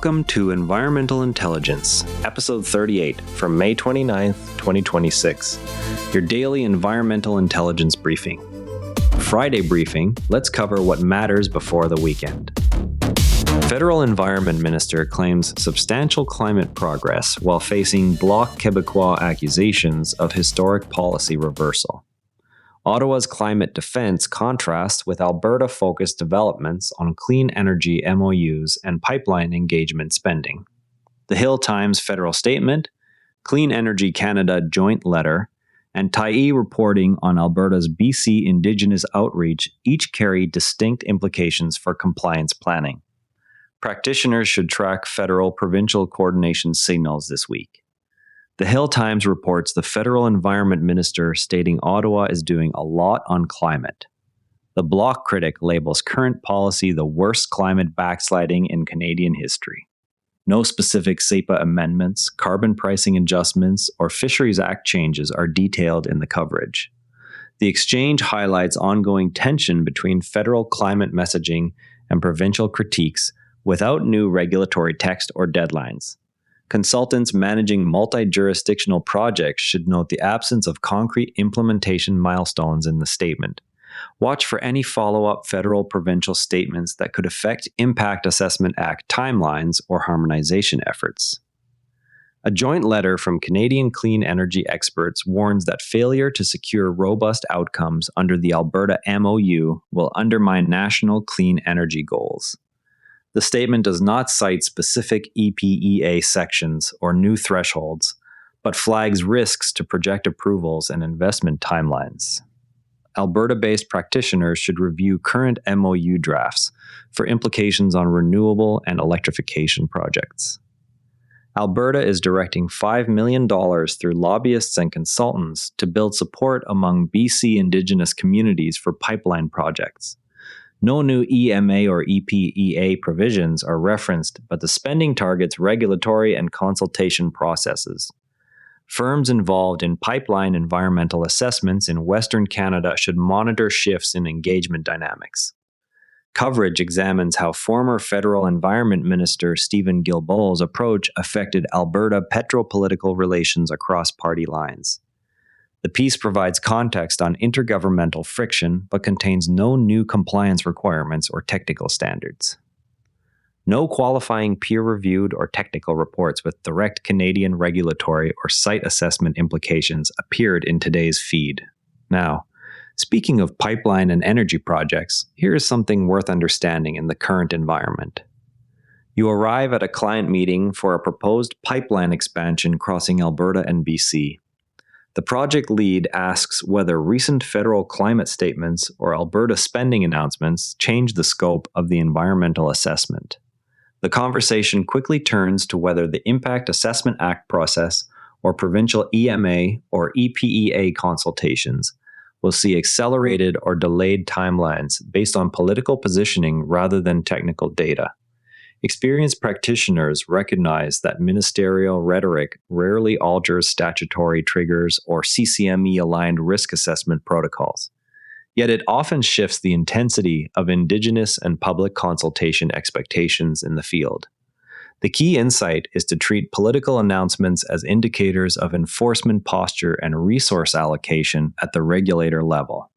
Welcome to Environmental Intelligence, Episode 38 from May 29th, 2026, your daily environmental intelligence briefing. Friday briefing, let's cover what matters before the weekend. Federal Environment Minister claims substantial climate progress while facing Bloc Québécois accusations of historic policy reversal. Ottawa's climate defense contrasts with Alberta-focused developments on clean energy MOUs and pipeline engagement spending. The Hill Times federal statement, Clean Energy Canada joint letter, and Tyee reporting on Alberta's BC Indigenous outreach each carry distinct implications for compliance planning. Practitioners should track federal-provincial coordination signals this week. The Hill Times reports the federal environment minister stating Ottawa is doing a lot on climate. The Bloc critic labels current policy the worst climate backsliding in Canadian history. No specific SEPA amendments, carbon pricing adjustments, or Fisheries Act changes are detailed in the coverage. The exchange highlights ongoing tension between federal climate messaging and provincial critiques without new regulatory text or deadlines. Consultants managing multi-jurisdictional projects should note the absence of concrete implementation milestones in the statement. Watch for any follow-up federal-provincial statements that could affect Impact Assessment Act timelines or harmonization efforts. A joint letter from Canadian clean energy experts warns that failure to secure robust outcomes under the Alberta MOU will undermine national clean energy goals. The statement does not cite specific EPEA sections or new thresholds, but flags risks to project approvals and investment timelines. Alberta-based practitioners should review current MOU drafts for implications on renewable and electrification projects. Alberta is directing $5 million through lobbyists and consultants to build support among BC Indigenous communities for pipeline projects. No new EMA or EPEA provisions are referenced, but the spending targets regulatory and consultation processes. Firms involved in pipeline environmental assessments in Western Canada should monitor shifts in engagement dynamics. Coverage examines how former federal Environment Minister Stephen Guilbeault's approach affected Alberta petropolitical relations across party lines. The piece provides context on intergovernmental friction, but contains no new compliance requirements or technical standards. No qualifying peer-reviewed or technical reports with direct Canadian regulatory or site assessment implications appeared in today's feed. Now, speaking of pipeline and energy projects, here is something worth understanding in the current environment. You arrive at a client meeting for a proposed pipeline expansion crossing Alberta and BC. The project lead asks whether recent federal climate statements or Alberta spending announcements change the scope of the environmental assessment. The conversation quickly turns to whether the Impact Assessment Act process or provincial EMA or EPEA consultations will see accelerated or delayed timelines based on political positioning rather than technical data. Experienced practitioners recognize that ministerial rhetoric rarely alters statutory triggers or CCME-aligned risk assessment protocols. Yet it often shifts the intensity of Indigenous and public consultation expectations in the field. The key insight is to treat political announcements as indicators of enforcement posture and resource allocation at the regulator level.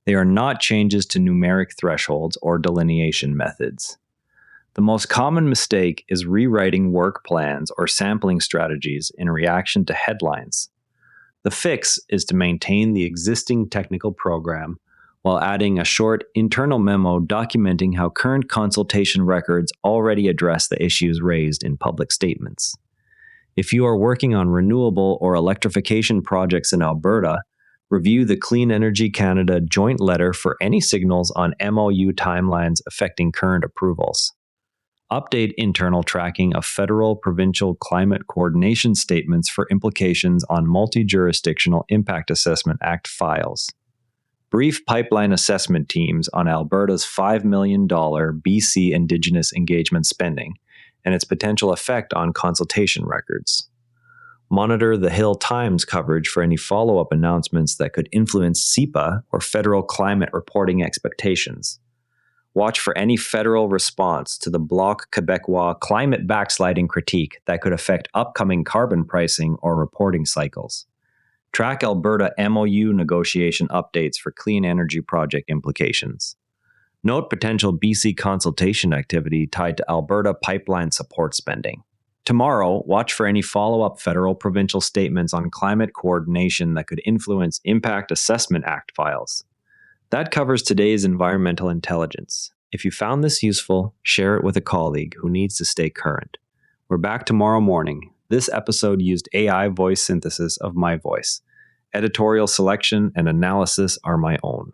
They are not changes to numeric thresholds or delineation methods. The most common mistake is rewriting work plans or sampling strategies in reaction to headlines. The fix is to maintain the existing technical program while adding a short internal memo documenting how current consultation records already address the issues raised in public statements. If you are working on renewable or electrification projects in Alberta, review the Clean Energy Canada joint letter for any signals on MOU timelines affecting current approvals. Update internal tracking of federal-provincial climate coordination statements for implications on multi-jurisdictional Impact Assessment Act files. Brief pipeline assessment teams on Alberta's $5 million BC Indigenous engagement spending and its potential effect on consultation records. Monitor the Hill Times coverage for any follow-up announcements that could influence SEPA or federal climate reporting expectations. Watch for any federal response to the Bloc Québécois climate backsliding critique that could affect upcoming carbon pricing or reporting cycles. Track Alberta MOU negotiation updates for clean energy project implications. Note potential BC consultation activity tied to Alberta pipeline support spending. Tomorrow, watch for any follow-up federal-provincial statements on climate coordination that could influence Impact Assessment Act files. That covers today's environmental intelligence. If you found this useful, share it with a colleague who needs to stay current. We're back tomorrow morning. This episode used AI voice synthesis of my voice. Editorial selection and analysis are my own.